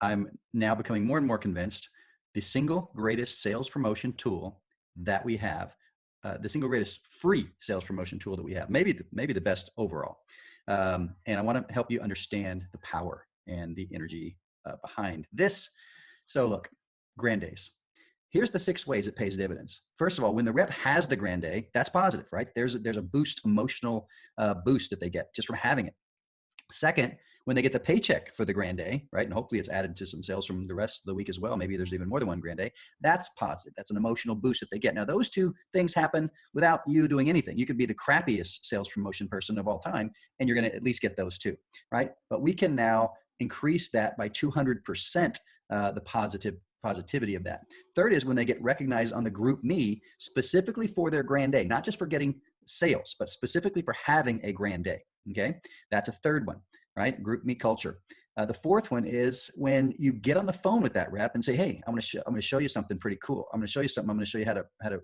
I'm now becoming more and more convinced the single greatest sales promotion tool that we have, the single greatest free sales promotion tool that we have, maybe the best overall. And I want to help you understand the power and the energy behind this. So look, Grand Days. Here's the 6 ways it pays dividends. First of all, when the rep has the Grand Day, that's positive, right? There's a boost, emotional boost that they get just from having it. Second, when they get the paycheck for the Grand Day, right, and hopefully it's added to some sales from the rest of the week as well. Maybe there's even more than one Grand Day. That's positive. That's an emotional boost that they get. Now, those 2 things happen without you doing anything. You could be the crappiest sales promotion person of all time, and you're going to at least get those 2, right? But we can now increase that by 200%, the positivity of that. Third is when they get recognized on the Group Me specifically for their Grand Day, not just for getting sales, but specifically for having a Grand Day. Okay, that's a third one, right? Group Me culture. The fourth one is when you get on the phone with that rep and say, "Hey, I'm going to show you something pretty cool. I'm going to show you something. I'm going to show you how to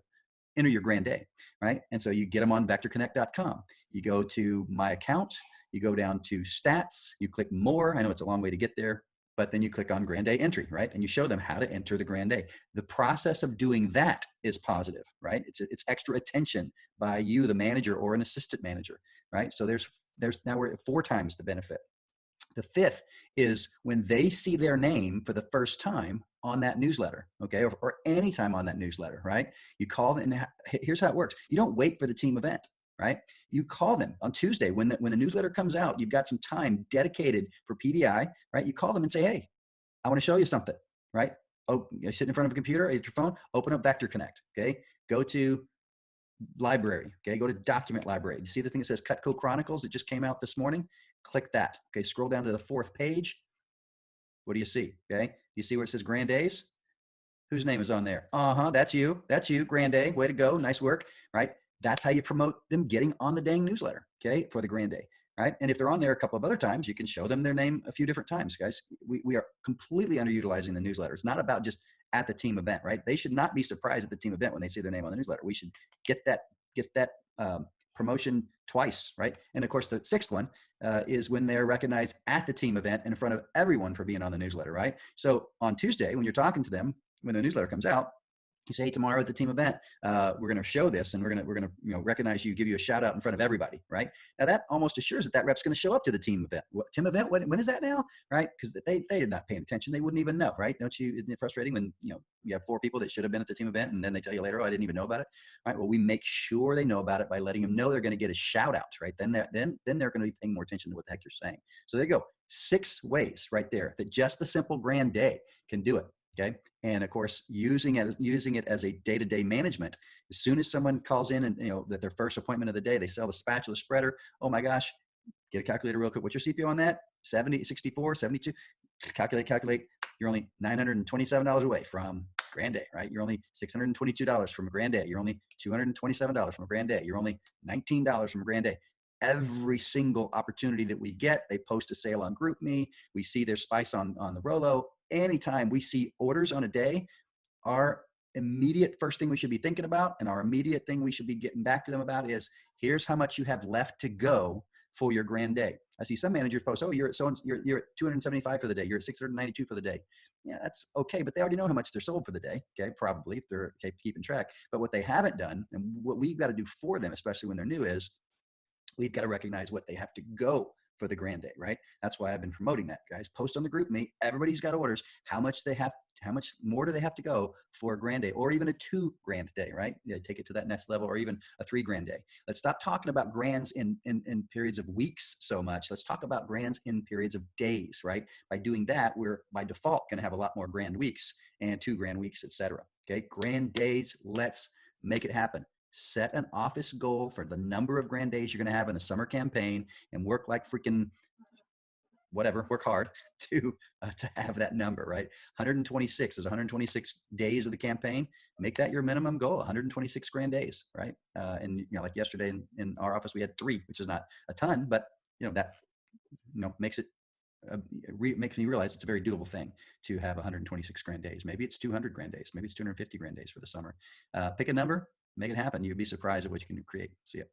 enter your Grand Day," right? And so you get them on vectorconnect.com. You go to My Account. You go down to Stats. You click More. I know it's a long way to get there, but then you click on Grand Day Entry, right? And you show them how to enter the Grand Day. The process of doing that is positive, right? It's extra attention by you, the manager, or an assistant manager, right? So there's now we're at 4 times the benefit. The fifth is when they see their name for the first time on that newsletter, okay, or any time on that newsletter, right? You call them, and here's how it works. You don't wait for the team event, right? You call them on Tuesday when the newsletter comes out. You've got some time dedicated for PDI, right? You call them and say, "Hey, I want to show you something," right? Oh, you sit in front of a computer, at your phone, open up Vector Connect, okay? Go to library, okay? Go to document library. You see the thing that says Cutco Chronicles that just came out this morning? Click that, okay? Scroll down to the 4th page. What do you see, okay? You see where it says Grand Days? Whose name is on there? That's you. That's you, Grand Day. Way to go. Nice work, right? That's how you promote them getting on the dang newsletter, okay, for the Grand Day, right? And if they're on there a couple of other times, you can show them their name a few different times, guys. We are completely underutilizing the newsletter. It's not about just at the team event, right? They should not be surprised at the team event when they see their name on the newsletter. We should get that promotion twice, right? And of course, the 6th one is when they're recognized at the team event in front of everyone for being on the newsletter, right? So on Tuesday, when you're talking to them, when the newsletter comes out, you say, "Hey, tomorrow at the team event, we're going to show this, and we're going to recognize you, give you a shout out in front of everybody," right? Now that almost assures that rep's going to show up to the team event. What team event? When is that now, right? Because they're not paying attention. They wouldn't even know, right? Don't you? Isn't it frustrating when you have 4 people that should have been at the team event, and then they tell you later, "Oh, I didn't even know about it." Right? Well, we make sure they know about it by letting them know they're going to get a shout out, right? Then they're going to be paying more attention to what the heck you're saying. So there you go. 6 ways right there that just the simple Grand Day can do it. Okay. And of course, using it as a day-to-day management. As soon as someone calls in and that their first appointment of the day, they sell the spatula spreader. Oh my gosh, get a calculator real quick. What's your CPO on that? 70, 64, 72? Calculate. You're only $927 away from Grand Day, right? You're only $622 from a Grand Day. You're only $227 from a Grand Day. You're only $19 from a Grand Day. Every single opportunity that we get, they post a sale on GroupMe. We see their spice on the Rolo. Anytime we see orders on a day, our immediate first thing we should be thinking about, and our immediate thing we should be getting back to them about is, here's how much you have left to go for your Grand Day. I see some managers post, "Oh, you're at you're at 275 for the day. You're at 692 for the day." Yeah, that's okay, but they already know how much they're sold for the day. Okay, probably if they're keeping track. But what they haven't done, and what we've got to do for them, especially when they're new, is we've got to recognize what they have to go for the Grand Day, right? That's why I've been promoting that, guys. Post on the GroupMe. Everybody's got orders. How much more do they have to go for a Grand Day, or even a 2 Grand Day, right? Take it to that next level, or even a 3 Grand Day. Let's stop talking about grands in periods of weeks so much. Let's talk about grands in periods of days, right? By doing that, we're by default going to have a lot more grand weeks and 2 grand weeks, etc. Okay, Grand Days. Let's make it happen. Set an office goal for the number of Grand Days you're going to have in the summer campaign, and work like freaking whatever, work hard to have that number, right? 126 is 126 days of the campaign. Make that your minimum goal, 126 Grand Days, right? And like yesterday in our office, we had 3, which is not a ton, but that makes it makes me realize it's a very doable thing to have 126 Grand Days. Maybe it's 200 Grand Days. Maybe it's 250 Grand Days for the summer. Pick a number, make it happen. You'd be surprised at what you can create. See ya.